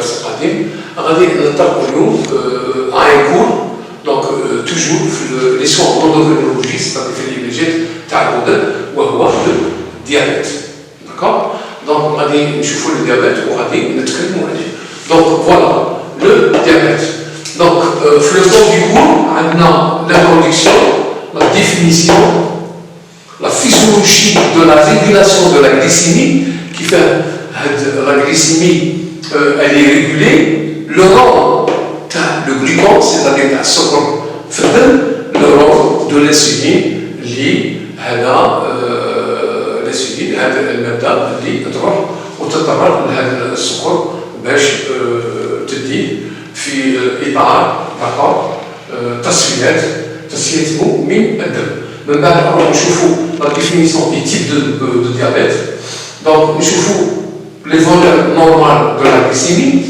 الدرس القادم غادي نطرقوا اليوم ان كور دونك توجور في لي سوان اندوكرينولوجي ستادي في العلاجات تاع الغدد وهو الديابيت داكور دونك غادي نشوفوا الديابيت وغادي نتكلموا عليه دونك فوالا لو ديابيت دونك في لو طون دي كور عندنا l'introduction la définition la physiologie de la régulation de la glycémie qui fait la glycémie elle est régulée le rôle le glucose c'est-à-dire le sucre le rôle de l'insuline هذا l'insuline هذا المادة اللي تروح وتتطرق لهذا السكر باش تديه في إطار تصفيات من الدم من بعد نروح نشوفوا la définition des types de diabète donc نشوفوا les valeurs normales de la glycémie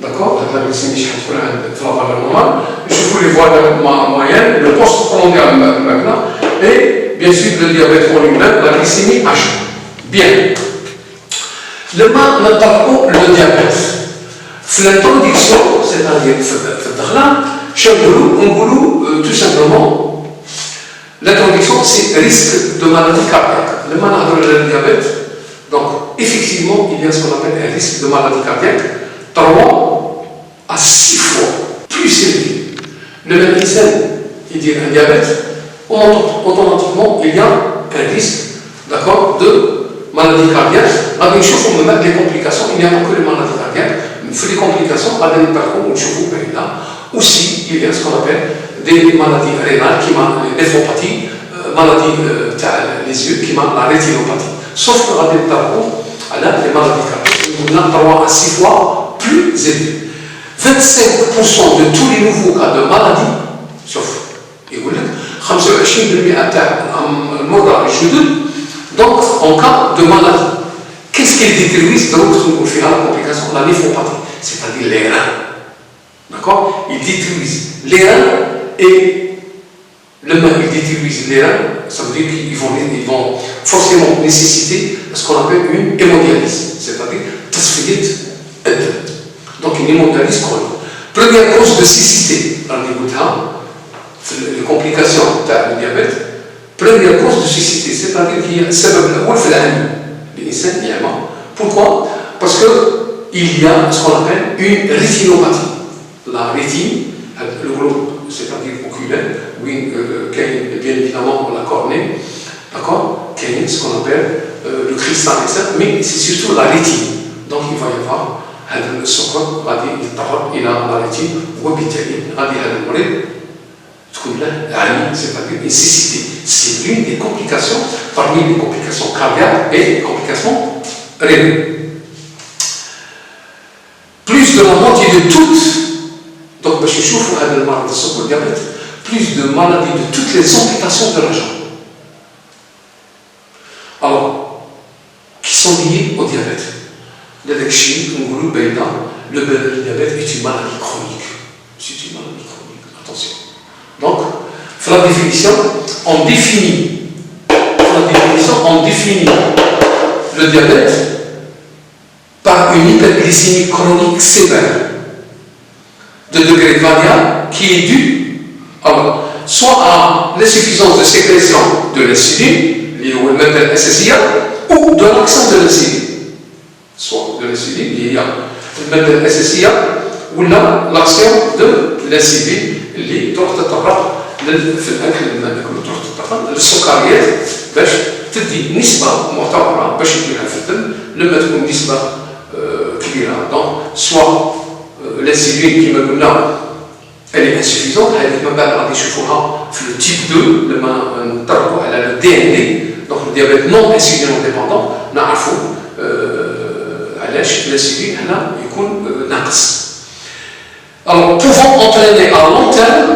d'accord la glycémie شحال تكون عند في la valeur normale نشوفوا les valeurs moyennes le post-prandial maintenant et bien sûr le diabète en lui-même la glycémie H bien لما نطبقوا le diabète في l'introduction c'est-à-dire في الدخلة نقولوا tout simplement l'introduction c'est risque de maladie cardiaque لما نهضروا على الديابète donc effectivement il y a ce qu'on appelle un risque de maladie cardiaque 3 à 6 fois plus élevé لما الإنسان يدير un diabète automatiquement il y a un risque d'accord de maladie cardiaque غادي نشوفوا من بعد les complications il n'y a pas que les maladies cardiaques في les complications غادي نطرقوا ونشوفوا بعيدا aussi il y a ce qu'on appelle des maladies rénales qui m'a les néphropathies maladies les yeux qui m'a la rétinopathie sauf que غادي نطرقوا على les maladies cardiaques 3 à 6 fois plus élevées 25% de tous les nouveaux cas de maladie sauf يقول لك 25% تاع المرضى الجدد donc en cas de maladie qu'est-ce qu'elle détruise donc on fait la complication la néphropathie c'est-à-dire les reins d'accord ils détruisent les reins et le mal ils détruisent les reins ça veut dire qu'ils vont forcément nécessiter ce qu'on appelle une hémodialyse c'est-à-dire تصفية الدم donc une hémodialyse chronique première cause de cécité راني قلتها في les complications تاع الديابète première cause de cécité c'est-à-dire qu'il y a السبب الأول في العين الإنسان يعمى pourquoi parce que il y a ce qu'on appelle une rétinopathie la rétine le globe c'est-à-dire oculaire oui bien évidemment la cornée d'accord qu'il y a ce qu'on appelle le cristal etc. mais c'est surtout la rétine donc il va y avoir هذا السكر غادي يتطرق إلى la rétine وبالتالي غادي هذا المريض تكون له عاني c'est-à-dire une cécité c'est l'une des complications parmi les complications cardiaques et les complications rénales plus de la moitié de toutes donc باش نشوفوا هذا المرض السكر الديابète plus de maladies de toutes les amputations de la jambe alors qui sont liées au diabète هذاك الشيء نقولوا بعيدا le diabète est une maladie chronique c'est une maladie chronique attention donc في la définition on définit le diabète par une hyperglycémie chronique sévère de degré variable qui est due alors soit à l'insuffisance de sécrétion de l'insuline liée au المادة الأساسية ou de l'action de l'insuline soit de l'insuline liée à المادة الأساسية ولا l'action de l'insuline اللي تروح تتطرق في الأكل لما ناكلو تروح تتطرق للسكريات باش تدي نسبة معتبرة باش يديرها في الدم لما تكون نسبة كبيرة donc soit l'insuline كما قلنا elle est insuffisante هذه من بعد غادي نشوفوها في le type 2 لما نطرقوا على le DND donc le diabète non insulino dépendant نعرفوا علاش l'insuline هنا يكون ناقص alors pouvant entraîner à long terme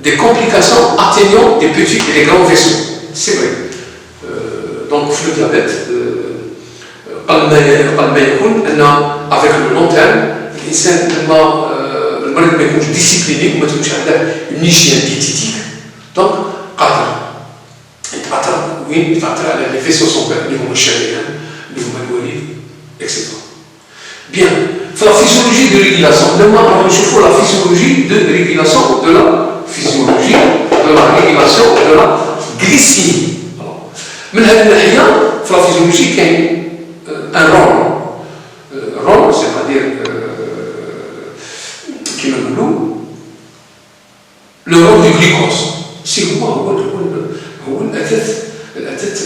des complications atteignant des petits et des grands vaisseaux c'est vrai donc في le diabète قبل ما يكون أن avec le long terme الإنسان لما المريض ما يكونش ديسيبلينيك وما تكونش عنده une hygiène diététique donc قادر يتأثر على les vaisseaux sanguins اللي هما الشريان اللي هما الوريد etc. bien la physiologie de régulation. Demain, on va chercher la physiologie de régulation de la régulation de la glycémie. من هذه الناحية في la physiologie كاين un rôle, c'est-à-dire كما نقولوا le rôle du glucose. C'est هو الأثاث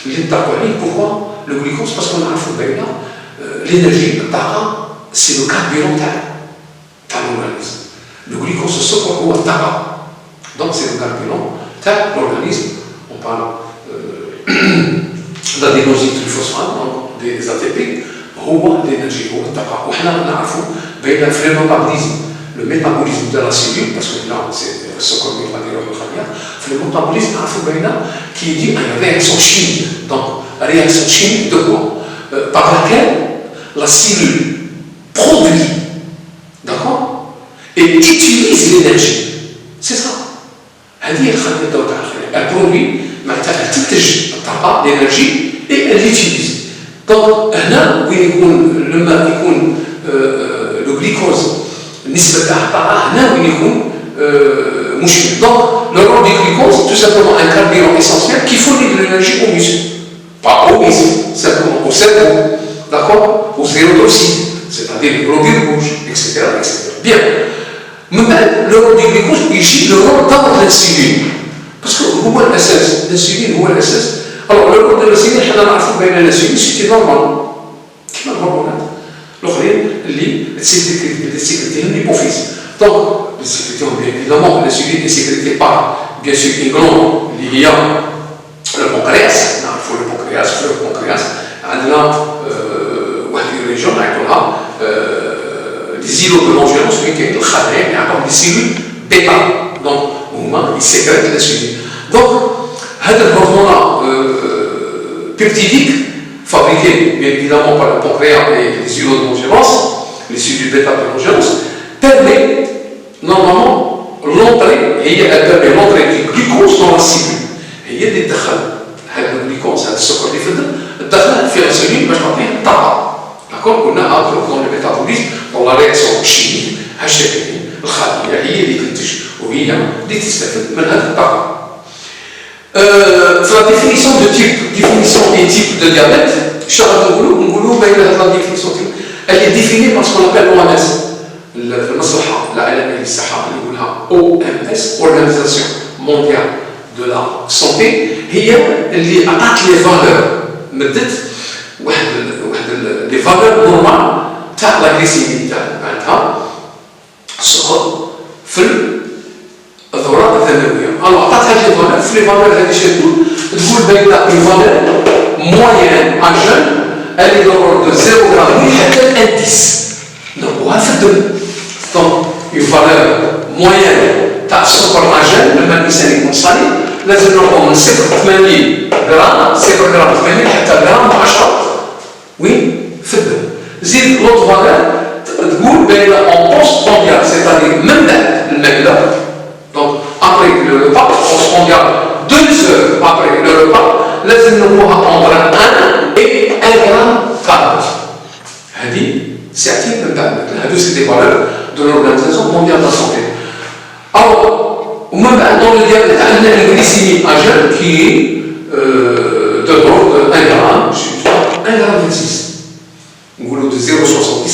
اللي نطلقوا عليه. Pourquoi le glucose? Parce qu'on a fait l'énergie, c'est le carburant de l'organisme. Le glucose, السكر هو الطاقة. Donc c'est le carburant de l'organisme. On parle d'adénosine-triphosphate, des ATP. هو l'énergie, هو الطاقة. وحنا نعرفوا بين في le métabolisme de la cellule, parce que là c'est السكر بيقدر يروح للخلية. في le métabolisme نعرفوا بين qui dit une réaction chimique. Donc réaction chimique de quoi? Par laquelle la cellule produit, d'accord, et utilise l'énergie. C'est ça. هذه الخلية تاع الخلية. Elle produit, elle تنتج الطاقة l'énergie et elle l'utilise. Donc هنا وين يكون لما يكون le glucose النسبة تاع الطاقة هنا وين يكون مشكل. Donc le rôle du glucose, tout simplement un carburant essentiel qui fournit de l'énergie aux muscles. Pas aux muscles, simplement au cerveau, d'accord, aux érythrocytes, c'est-à-dire les globules rouges, etc., etc. Bien. Maintenant, le rôle du glucose, il joue le rôle dans l'insuline. Parce que هو الأساس، l'insuline هو الأساس. Alors le rôle de l'insuline, حنا نعرفوا بأن l'insuline c'est normal. كما الهرمونات الأخرين اللي تسكرتيهم l'hypophyse. Donc, bien évidemment, l'insuline est sécrétée par, bien sûr, une glande اللي هي le pancréas. نعرفوا le pancréas, le pancréas. عندنا واحد الريجون نعيطولها les îlots de Longerance, qui est le خلايا اللي عندهم des cellules bêta. Donc, هما يسكرت l'insuline. Donc, هذا الهرمون peptidique fabriqué bien évidemment par le pancréas et les îlots de Longerance, les cellules bêta de Longerance, permet normalement l'entrée, elle permet l'entrée du glucose dans la cellule. هي اللي تدخل هذا الجلوكوز هذا السكر اللي في الدم تدخل في الانسولين باش تعطيه الطاقه. داكور قلنا dans le métabolisme dans la réaction chimique هالشكل الخليه هي اللي تنتج وهي اللي تستفد من هذه الطاقه. في la définition de type et type de diabète شنو نقولوا بين هذه la définition elle est définie par ce qu'on appelle l'OMS المصلحه العالميه للصحه اللي يقولها OMS Organisation mondiale de la santé هي اللي عطات لي فالور مدت واحد لي فالور نورمال تاع لا غليسيمي تاعها السكر في الدورة الدموية. الو عطات هاد لي فالور في لي فالور هادي شنو تقول بين اون فالور موين ان جون اللي دور دو 0 غرام حتى 1 نلقوها في الدم. دونك اون فالور موين تاع السكر ان لما الانسان يكون صايم لازم نلقاو من 0.80 غرام 0 غرام 80 حتى غرام 10 وين في الدم. زيد لوط فالور تقول بين اون بوست مونديال سيتادير من بعد الماكله. دونك ابري لو ريبا بوست مونديال 2 heures ابري لو ريبا لازم نلقوها اونتر 1 et 1 غرام كارب. هذه ساعتين من بعد الماكله. هادو سي دي فالور دو لورغانيزاسيون مونديال دو سانتي. Alors, ومن بعد dans le diabète عندنا الغليسيمي اجل كي de l'ordre de 1 gramme jusqu'à 1 gramme 26. نقولوا de 0,70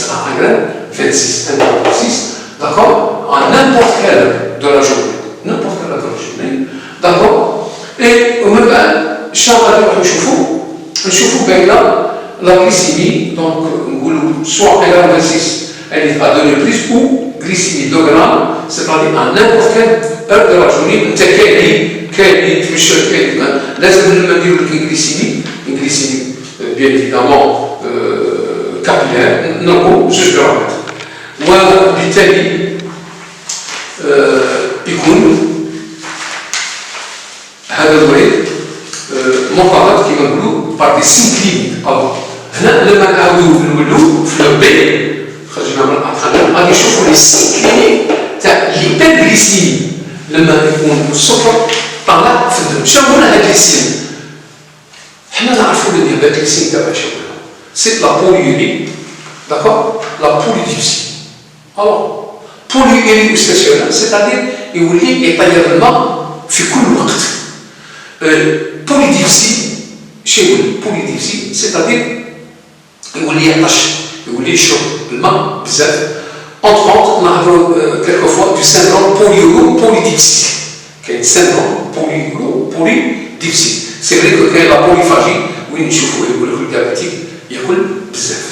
à 1 gramme 26, 1 gramme 26, d'accord, à n'importe quelle heure de la journée, n'importe quelle heure de la journée, d'accord. Et ومن بعد شنو غادي نروحو نشوفو باينه la glycémie, donc نقولوا soit 1 gramme 26 elle est à 2 reprises ou glycémie 2 grammes, c'est-à-dire à n'importe quelle heure de la journée. انت كاين تمشى كاين لازم لما نديرو لك glycémie bien évidemment capillaire نلقو 2 غرامات. وبالتالي يكون هذا المريض مرتبط كما نقولوا بار دي سين كلينيك. هنا لما نعاودو نولو في لو بي خرجنا من الأطفال غادي نشوفوا لي سين كلينيك تاع ليبرغليسيمي لما يكون السكر طالع في الدم. شنو هنا هاد لي سين؟ حنا نعرفوا الديابيت لي سين تاعها شنو c'est la polyurie, d'accord, la polydipsie. Alors, polyurie stationnelle, c'est-à-dire il يطير الماء في كل وقت. polydipsie chez polydipsie, c'est-à-dire يولي يعطش يولي يشرب الماء بزاف. Entre autres, on a quelquefois du syndrome polyurolipsyque. Qui est le syndrome polyurolipsyque. C'est vrai que quand la polyphagie, oui, nous avons le diabétique, il y a bzaf.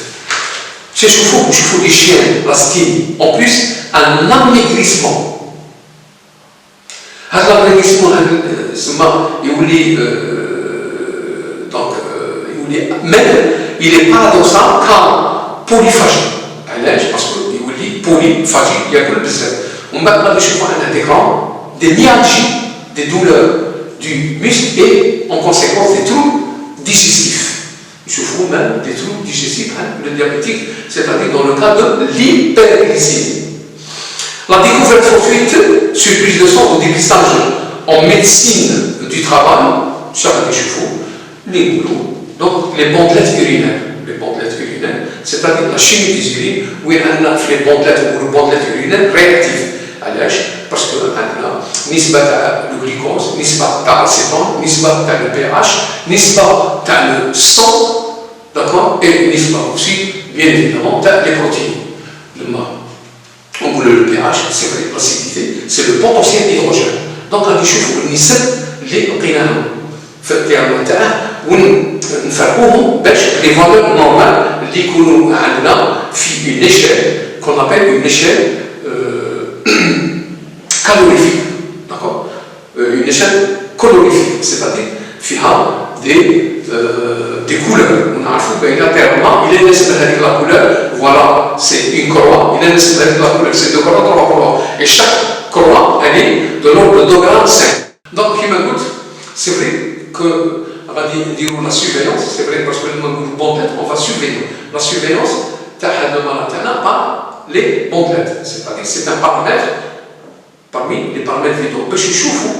Chez nous des chiens, la skin, en plus, un amaigrissement. L'amaigrissement, il est paradoxal car polyphagie. Parce que polyphagie, il y a que le bzaf. On va parler des myalgies, des douleurs du muscle et en conséquence des troubles digestifs. Il faut même des troubles digestifs, le diabétique, c'est-à-dire dans le cas de l'hyperglycémie. La découverte fortuite, sur prise de sang au dépistage en médecine du travail, sur les chevaux, les boulots, donc les bandelettes urinaires. Les bandelettes urinaires, c'est-à-dire la chimie des urines, où il y a les bandelettes ou les bandelettes urinaires réactives. Parce que nisba تاع le glucose, nisba تاع l'acétone, nisba تاع le pH, nisba تاع le sang, d'accord, et nisba aussi, bien évidemment, تاع les protéines. On voulait le pH, c'est vrai, l'acidité, c'est le potentiel d'hydrogène. Donc là, il faut les قيناهم في التيرم تاعه ونفرقوهم باش les valeurs normales اللي يكونوا عندنا في une échelle qu'on appelle une échelle calorifique, d'accord, une échelle colorifique, c'est-à-dire فيها des couleurs. On a fait bilatéralement, il est nécessaire avec la couleur, voilà, c'est une croix, il est nécessaire avec la couleur, c'est deux croix, trois croix. Et chaque croix, elle est de l'ordre de 2,5 grammes. Donc, qui m'écoute, c'est vrai que, on va dire la surveillance, c'est vrai parce que le bandelettes, on va surveiller. La surveillance, par les bandelettes, c'est-à-dire c'est un paramètre parmi les paramètres vitaux. باش نشوفوا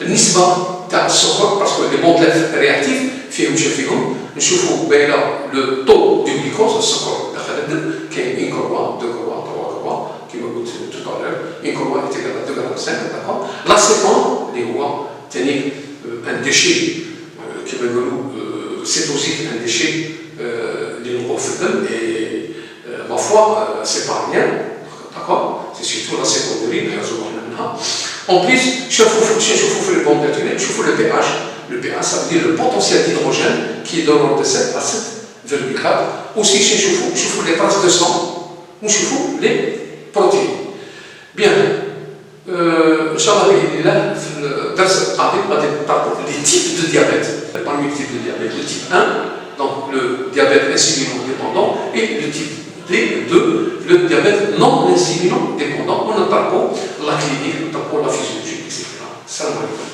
النسبة تاع السكر parce que les bandelettes réactives فيهم شافيهم نشوفوا بين le taux du glucose السكر داخل الدم كاين une croix, deux croix, trois croix كما قلت tout à l'heure une croix est égale à 2,5 grammes, d'accord. L'acétone اللي هو ثاني un déchet كما نقولوا cétosique, un déchet اللي نلقوه في الدم et ma foi c'est pas rien, d'accord, c'est surtout l'acétone. En plus, شوفوا les bandelettes urinaires, شوفوا le pH. Le pH, ça veut dire le potentiel d'hydrogène qui est de l'ordre de 7 à 7,4. Aussi, شوفوا les traces de sang, ou شوفوا les protéines. Bien, إن شاء الله بإذن الله في الدرس القادم غادي نطرقوا les types de diabète. Parmi les types de diabète, le type 1, donc le diabète insulino-dépendant, et le type D2, le diabète non insulino-dépendant. On a parcours la clinique, on a parcours la physiologie, etc. Salam alaikum.